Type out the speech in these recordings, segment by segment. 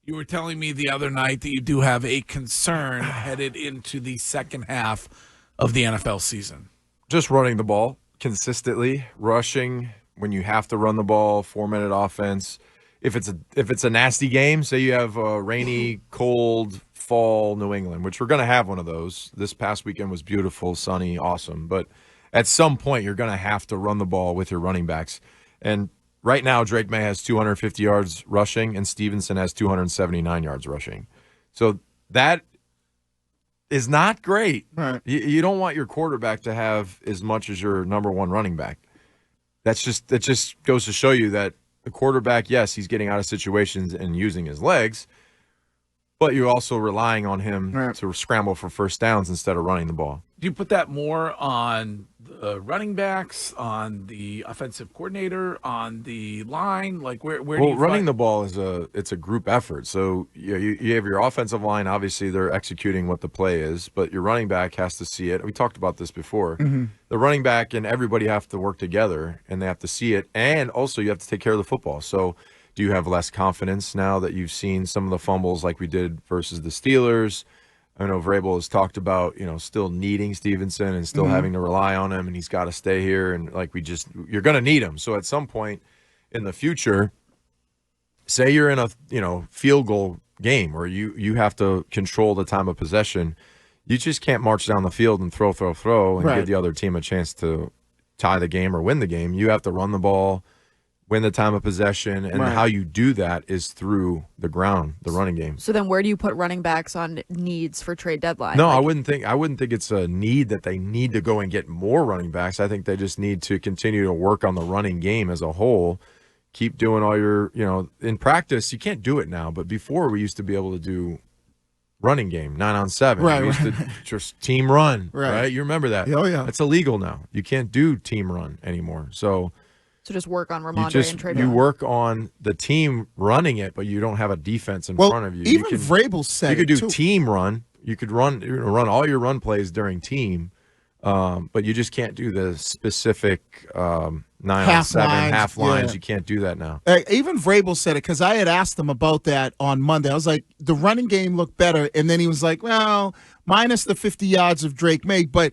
You were telling me the other night that you do have a concern headed into the second half of the NFL season. Just running the ball consistently, rushing when you have to run the ball, 4-minute offense. If it's a nasty game, say you have a rainy, cold fall New England, which we're going to have one of those. This past weekend was beautiful, sunny, awesome. But at some point, you're going to have to run the ball with your running backs. And right now, Drake May has 250 yards rushing, and Stevenson has 279 yards rushing. So that is not great. Right. You don't want your quarterback to have as much as your number one running back. That just goes to show you that the quarterback, yes, he's getting out of situations and using his legs, but you're also relying on him to scramble for first downs instead of running the ball. Do you put that more on the running backs, on the offensive coordinator, on the line? Like where do you running the ball is a group effort. So you have your offensive line. Obviously, they're executing what the play is, but your running back has to see it. We talked about this before. Mm-hmm. The running back and everybody have to work together, and they have to see it. And also, you have to take care of the football. So do you have less confidence now that you've seen some of the fumbles like we did versus the Steelers? I know Vrabel has talked about, still needing Stevenson and still having to rely on him, and he's got to stay here. And you're going to need him. So at some point in the future, say you're in a, field goal game where you have to control the time of possession. You just can't march down the field and throw and give the other team a chance to tie the game or win the game. You have to run the ball, win the time of possession, and how you do that is through the ground, the running game. So then where do you put running backs on needs for trade deadline? No, I wouldn't think it's a need that they need to go and get more running backs. I think they just need to continue to work on the running game as a whole. Keep doing all your, in practice, you can't do it now, but before we used to be able to do running game, 9-on-7. Right, we used to just team run, right? You remember that. Oh, yeah. It's illegal now. You can't do team run anymore. So just work on Ramondre and trade. You work on the team running it, but you don't have a defense in front of you. Even Vrabel said you could do too. team run. You could run all your run plays during team, but you just can't do the specific 9-on-7 half lines. Yeah. You can't do that now. Even Vrabel said it because I had asked him about that on Monday. I was like, the running game looked better, and then he was like, well, minus the 50 yards of Drake May, but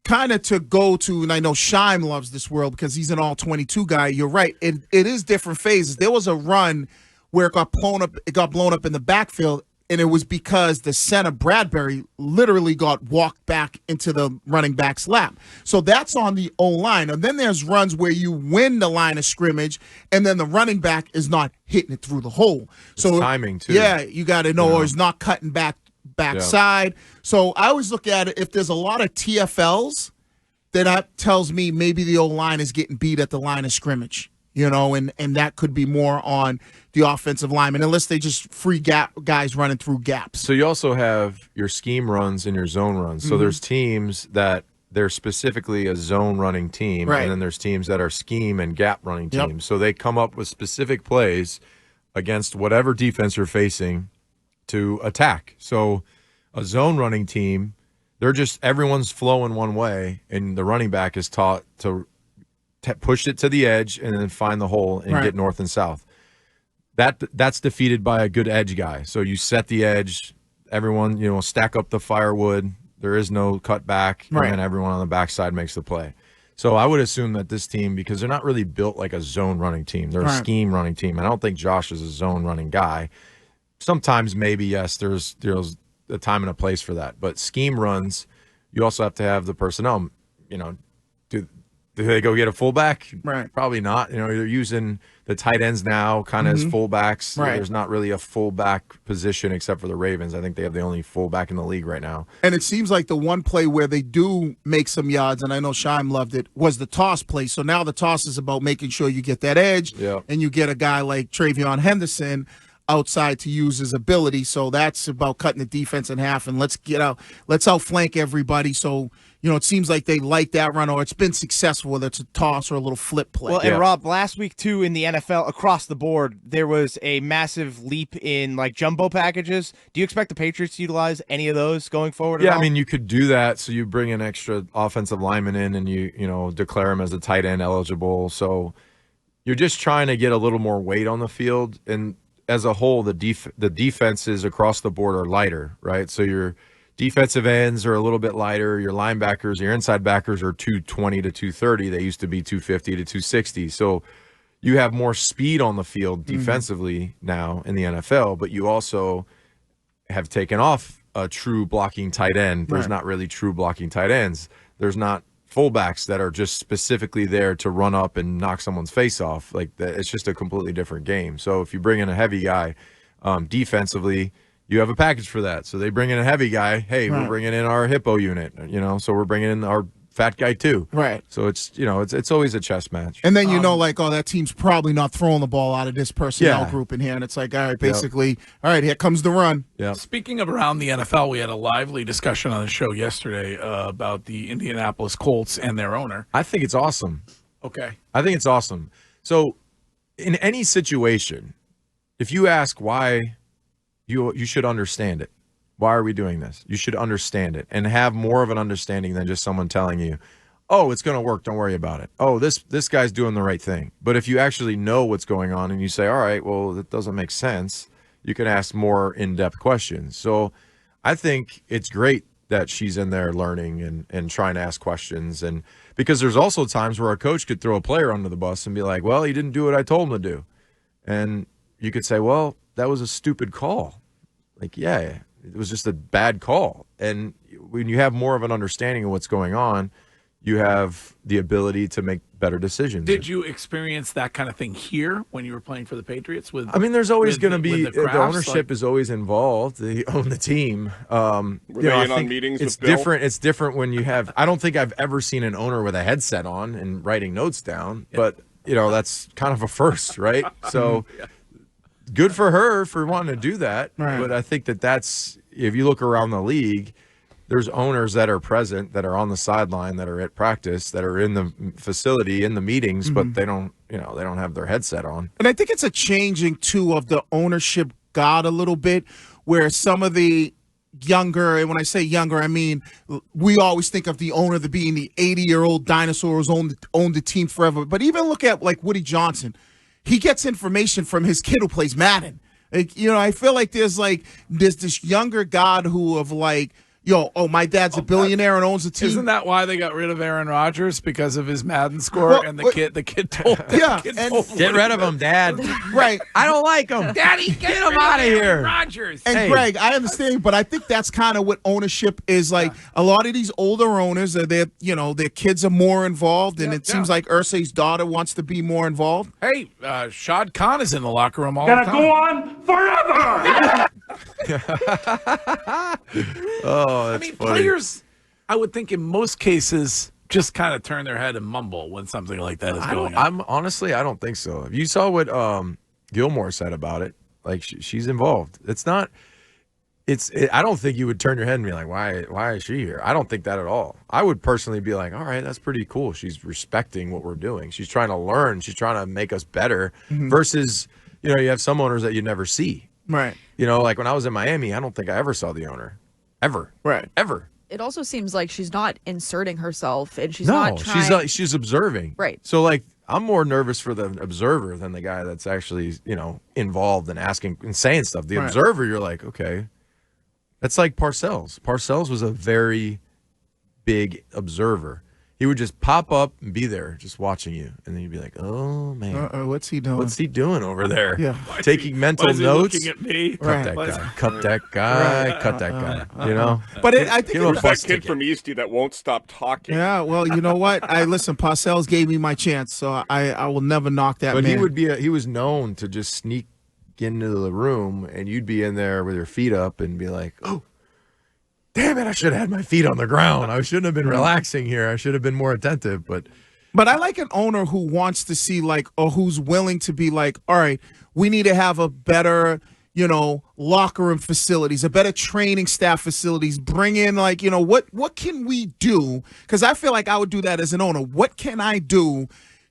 kind of to go to, and I know Scheim loves this world because he's an all-22 guy. You're right. It is different phases. There was a run where it got blown up in the backfield, and it was because the center, Bradbury, literally got walked back into the running back's lap. So that's on the O-line. And then there's runs where you win the line of scrimmage, and then the running back is not hitting it through the hole. So timing, too. Yeah, you got to know, or is not cutting backside. So I always look at it, if there's a lot of TFLs, then that tells me maybe the O-line is getting beat at the line of scrimmage, and that could be more on the offensive lineman, unless they just free guys running through gaps. So you also have your scheme runs and your zone runs. So there's teams that they're specifically a zone running team, and then there's teams that are scheme and gap running teams. So they come up with specific plays against whatever defense you're facing to attack. So a zone running team, everyone's flowing one way, and the running back is taught to push it to the edge and then find the hole and get north and south. That's defeated by a good edge guy. So you set the edge, everyone, stack up the firewood. There is no cut back, and then everyone on the backside makes the play. So I would assume that this team, because they're not really built like a zone running team, they're a scheme running team. I don't think Josh is a zone running guy. Sometimes maybe, yes, there's a time and a place for that. But scheme runs, you also have to have the personnel. Do they go get a fullback? Right. Probably not. They're using the tight ends now kind of as fullbacks. Right. There's not really a fullback position except for the Ravens. I think they have the only fullback in the league right now. And it seems like the one play where they do make some yards, and I know Scheim loved it, was the toss play. So now the toss is about making sure you get that edge, and you get a guy like Travion Henderson outside to use his ability. So that's about cutting the defense in half, and let's outflank everybody. So it seems like they like that run, or it's been successful, whether it's a toss or a little flip play. Well, and Rob, last week too in the NFL across the board, there was a massive leap in like jumbo packages. Do you expect the Patriots to utilize any of those going forward? Yeah, I mean, you could do that. So you bring an extra offensive lineman in, and you declare him as a tight end eligible. So you're just trying to get a little more weight on the field, and as a whole, the defenses across the board are lighter, right? So your defensive ends are a little bit lighter. Your linebackers, your inside backers are 220 to 230. They used to be 250 to 260. So you have more speed on the field defensively now in the NFL, but you also have taken off a true blocking tight end. There's not really true blocking tight ends. There's not fullbacks that are just specifically there to run up and knock someone's face off. Like that, it's just a completely different game. So if you bring in a heavy guy defensively, you have a package for that. So they bring in a heavy guy. Hey, we're bringing in our hippo unit, so we're bringing in our fat guy too. Right. So it's, it's always a chess match. And then that team's probably not throwing the ball out of this personnel group in here. And it's like, all right, basically, all right, here comes the run. Yeah. Speaking of around the NFL, we had a lively discussion on the show yesterday about the Indianapolis Colts and their owner. I think it's awesome. Okay. I think it's awesome. So in any situation, if you ask why, you should understand it. Why are we doing this? You should understand it and have more of an understanding than just someone telling you, oh, it's going to work. Don't worry about it. Oh, this guy's doing the right thing. But if you actually know what's going on and you say, all right, well, that doesn't make sense, you can ask more in-depth questions. So I think it's great that she's in there learning and trying to ask questions. And because there's also times where a coach could throw a player under the bus and be like, well, he didn't do what I told him to do. And you could say, well, that was a stupid call. Like, yeah, it was just a bad call. And when you have more of an understanding of what's going on, you have the ability to make better decisions. Did you experience that kind of thing here when you were playing for the Patriots? There's always going to be the ownership is always involved. They own the team. Were they in on meetings with Bill? It's different when you have. I don't think I've ever seen an owner with a headset on and writing notes down. Yeah. But that's kind of a first, right? So. Good for her for wanting to do that, but I think that's, if you look around the league, there's owners that are present, that are on the sideline, that are at practice, that are in the facility, in the meetings, but they don't have their headset on. And I think it's a changing, too, of the ownership god a little bit, where some of the younger, and when I say younger, I mean, we always think of the owner being the 80-year-old dinosaur who's owned the team forever. But even look at, like, Woody Johnson. He gets information from his kid who plays Madden. Like, I feel like there's this younger god who of like, my dad's a billionaire and owns a team. Isn't that why they got rid of Aaron Rodgers? Because of his Madden score? And the kid told him. Yeah. Get rid of him, Dad. Right. I don't like him. Daddy, get him out of here. Rodgers. And Greg, I understand, but I think that's kind of what ownership is like. A lot of these older owners, their kids are more involved, and it seems like Irsay's daughter wants to be more involved. Hey, Shad Khan is in the locker room all the time. Gonna go on forever. Oh, that's funny. Players, I would think in most cases, just kind of turn their head and mumble when something like that is going on. Honestly, I don't think so. You saw what Gilmore said about it. Like, she's involved. I don't think you would turn your head and be like, why is she here? I don't think that at all. I would personally be like, all right, that's pretty cool. She's respecting what we're doing. She's trying to learn. She's trying to make us better versus, you have some owners that you never see. Right. Like when I was in Miami, I don't think I ever saw the owner. Ever. Right. Ever. It also seems like she's not inserting herself, and she's not trying. She's observing. Right. So, like, I'm more nervous for the observer than the guy that's actually, involved and asking and saying stuff. The observer, you're like, okay. That's like Parcells. Parcells was a very big observer. He would just pop up and be there just watching you. And then you'd be like, oh, man. What's he doing? What's he doing over there? Yeah. Taking mental notes. Looking at me? Cut that guy. Cut that guy. Cut that guy. But I think It's that kid from Eastie that won't stop talking. Yeah, well, you know what? Listen, Parcells gave me my chance, so I will never knock that man. But he was known to just sneak into the room, and you'd be in there with your feet up and be like, oh, damn it, I should have had my feet on the ground. I shouldn't have been relaxing here. I should have been more attentive. But I like an owner who wants to see, like, or who's willing to be like, all right, we need to have a better, locker room facilities, a better training staff facilities. Bring in, like, what can we do? Because I feel like I would do that as an owner. What can I do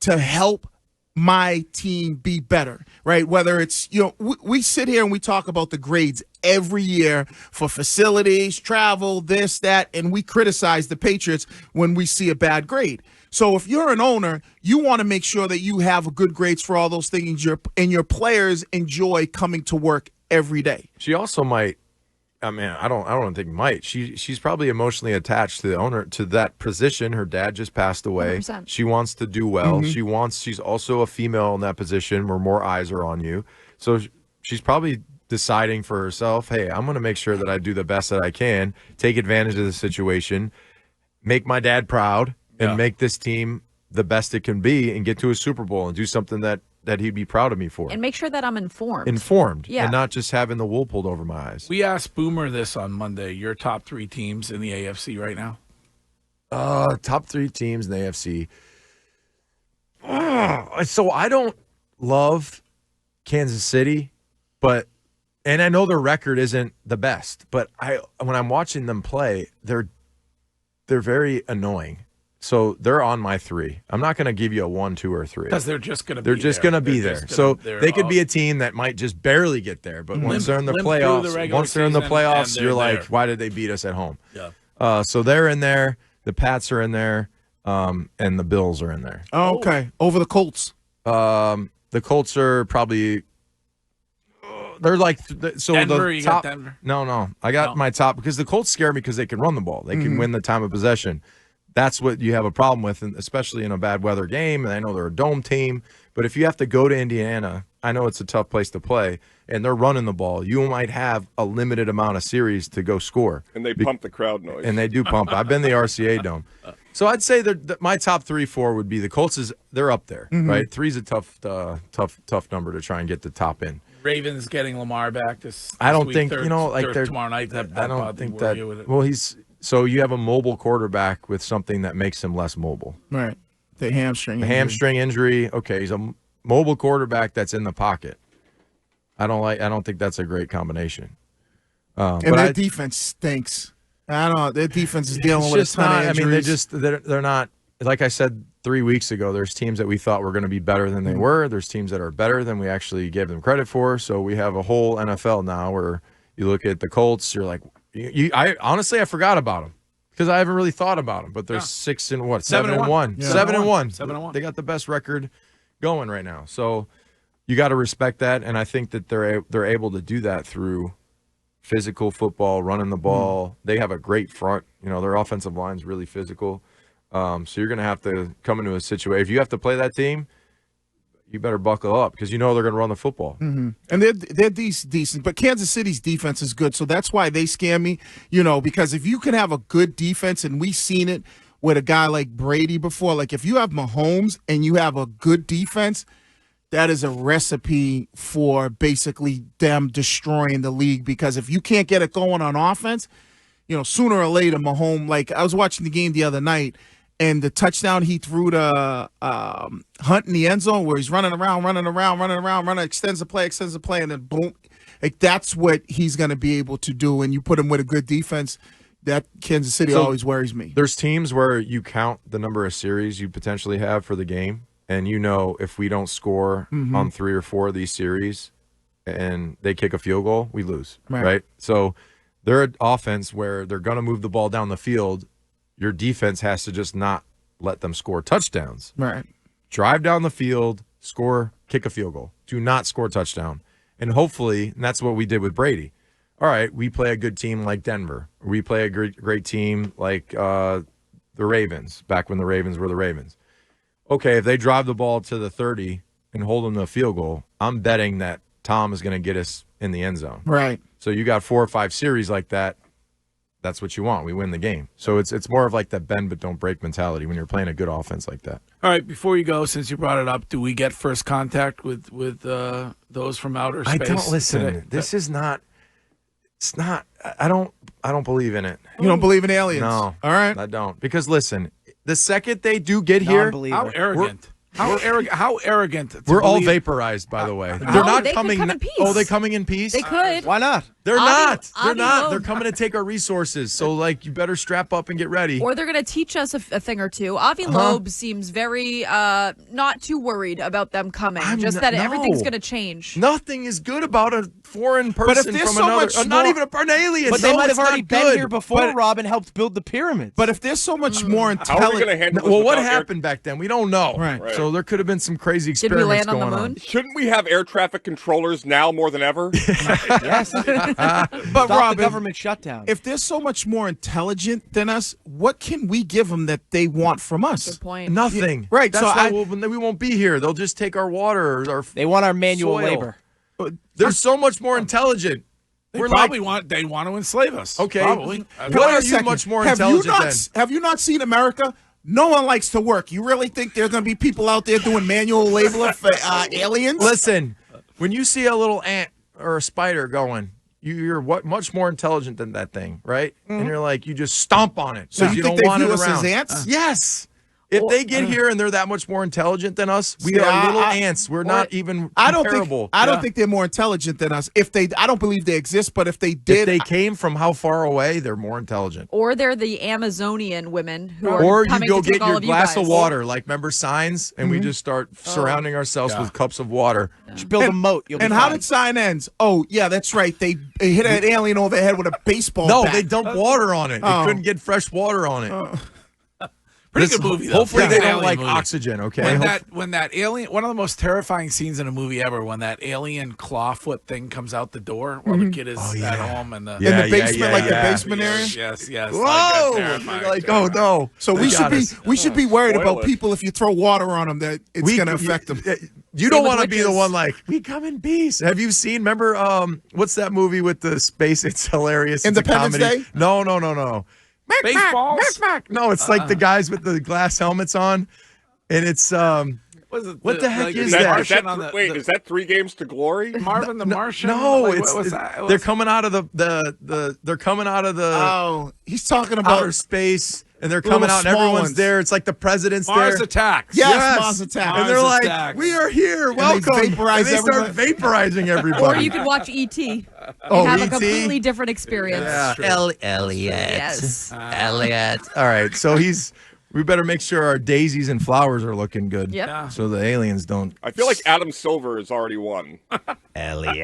to help my team be better, right? Whether it's, we sit here and we talk about the grades every year for facilities, travel, this, that, and we criticize the Patriots when we see a bad grade. So if you're an owner, you want to make sure that you have good grades for all those things, and your players enjoy coming to work every day. She also might. I mean, I don't think might. She's probably emotionally attached to the owner, to that position. Her dad just passed away. 100%. She wants to do well. She's also a female in that position where more eyes are on you. So she's probably deciding for herself, hey, I'm going to make sure that I do the best that I can, take advantage of the situation, make my dad proud, and make this team the best it can be, and get to a Super Bowl and do something that he'd be proud of me for. And make sure that I'm informed. And not just having the wool pulled over my eyes. We asked Boomer this on Monday. Your top 3 teams in the AFC right now? Top 3 teams in the AFC. So I don't love Kansas City, and I know their record isn't the best, but when I'm watching them play, they're very annoying. So they're on my 3. I'm not going to give you a 1, 2, or 3 because they're just going to. They're just going to be there. So they could be a team that might just barely get there, but once they're in the playoffs, you're like, why did they beat us at home? Yeah. So they're in there. The Pats are in there, and the Bills are in there. Oh, okay. Over the Colts. The Colts are probably. They're like so. Denver, the you top. got Denver? No. I got my top because the Colts scare me because they can run the ball. They can win the time of possession. That's what you have a problem with, and especially in a bad weather game. And I know they're a dome team, but if you have to go to Indiana, I know it's a tough place to play, and they're running the ball. You might have a limited amount of series to go score. And they pump the crowd noise. And they do pump. I've been to the RCA Dome. So I'd say that my top 3, 4 would be the Colts. They're up there, right? 3's a tough number to try and get the top in. Ravens getting Lamar back I don't week, think third, they're tomorrow night. I don't think that. Well, so you have a mobile quarterback with something that makes him less mobile. Right. The hamstring injury. Okay, he's a mobile quarterback that's in the pocket. I don't think that's a great combination. And their defense stinks. I don't know. Their defense is dealing with a ton of injuries. I mean, they're not. Like I said 3 weeks ago, there's teams that we thought were going to be better than they were. There's teams that are better than we actually gave them credit for. So we have a whole NFL now where you look at the Colts, you're like, I honestly forgot about them because I haven't really thought about them. But they're 7-1. 7-1. They got the best record going right now. So you got to respect that, and I think that they're able to do that through physical football, running the ball. They have a great front. Their offensive line's really physical. So you're going to have to come into a situation. If you have to play that team, you better buckle up because they're going to run the football. And they're decent. But Kansas City's defense is good, so that's why they scare me, because if you can have a good defense, and we've seen it with a guy like Brady before, like if you have Mahomes and you have a good defense, that is a recipe for basically them destroying the league because if you can't get it going on offense, sooner or later Mahomes, like I was watching the game the other night, and the touchdown he threw to Hunt in the end zone where he's running around, extends the play, and then boom. Like that's what he's going to be able to do. And you put him with a good defense, that Kansas City always worries me. There's teams where you count the number of series you potentially have for the game, and if we don't score on 3 or 4 of these series and they kick a field goal, we lose, right? So they're an offense where they're going to move the ball down the field. Your defense has to just not let them score touchdowns. Right. Drive down the field, score, kick a field goal. Do not score a touchdown. And hopefully, and that's what we did with Brady. All right, we play a good team like Denver. We play a great team like the Ravens, back when the Ravens were the Ravens. Okay, if they drive the ball to the 30 and hold them to a field goal, I'm betting that Tom is going to get us in the end zone. Right. So you got 4 or 5 series like that. That's what you want. We win the game. So it's more of like that bend but don't break mentality when you're playing a good offense like that. All right, before you go, since you brought it up, do we get first contact with those from outer space? I don't listen. Today? This is not. It's not. I don't believe in it. You don't believe in aliens? No. All right. I don't, because listen, the second they do get here, how arrogant. How arrogant. We're all vaporized, by the way. They're not coming. Come in peace. Oh, they coming in peace? They could. Why not? They're not. They're Avi not. Loeb. They're coming to take our resources. So, like, you better strap up and get ready. Or they're going to teach us a thing or two. Avi Loeb seems very not too worried about them coming. That everything's going to change. Nothing is good about a foreign person if there's from so another. much not more- even an alien. But No, they might it's have already not been good. here before, Rob, and helped build the pyramids. But if there's so much more How are we intelligent, going to handle this? Well, what without happened back then? We don't know. Right. So there could have been some crazy Did we experiments land on the going moon? Shouldn't we have air traffic controllers now more than ever? yes. but Stop Rob, the government shutdown. if they're so much more intelligent than us, what can we give them that they want from us? Good point. Nothing. Right, That's so why we won't be here. They'll just take our water. Our they want our manual soil. labor. They're so much more intelligent. They We're probably like, want to enslave us. Okay. Probably. What Wait are a you second. much more have intelligent you not, than? Have you not seen America? No one likes to work. You really think there's going to be people out there doing manual labor for aliens? Listen, when you see a little ant or a spider going, you're much more intelligent than that thing, right? And you're like, you just stomp on it. So 'cause you you think don't they want view it us around. as ants? Yes. If they get here and they're that much more intelligent than us, we See, are little I- ants. We're not even I don't comparable. think they're more intelligent than us. I don't believe they exist, but if they If did, they came from how far away, they're more intelligent. Or they're the Amazonian women who are Or you coming go to take get all your of you glass of guys. water, like remember Signs, and we just start surrounding ourselves with cups of water. Just build a moat. You'll be and how fine. did Sign ends? Oh, yeah, that's right. They hit an alien over the head with a baseball No, bat. they dumped water on it. Oh. They couldn't get fresh water on it. Pretty good movie, though. Hopefully Pretty they good don't alien like movie. oxygen. Okay. When that alien, one of the most terrifying scenes in a movie ever, when that alien clawfoot thing comes out the door while the kid is at home and the Yeah, in the basement, like the basement area. Yes. Whoa! Like, that's You're like, oh no. So They got us. we should be worried Spoil about it. people if you throw water on them that it's going to affect them. You don't with want to be the witches. one like, we come in peace. Have you seen, remember, what's that movie with the space? It's hilarious. It's Independence a comedy. Day? No. Baseballs? No, it's like the guys with the glass helmets on. And it's, what the heck is that? Is that 3 Games to Glory? Marvin the Martian? no, Like, it's, what's that? they're coming out of they're coming out of the Oh, he's talking outer about space. And they're Little coming out, and small everyone's ones. there. It's like the president's Mars there. Attacks. Yes, Mars Attacks. And they're Mars like, Attacks. we are here. they Welcome. vaporize and they start everybody. vaporizing Or everybody. you could watch E.T. Oh, and have a E.T.? completely different experience. Yeah. Elliot. Yes. Elliot. All right. So we better make sure our daisies and flowers are looking good. Yep. So the aliens don't. I feel like Adam Silver has already won. Elliot.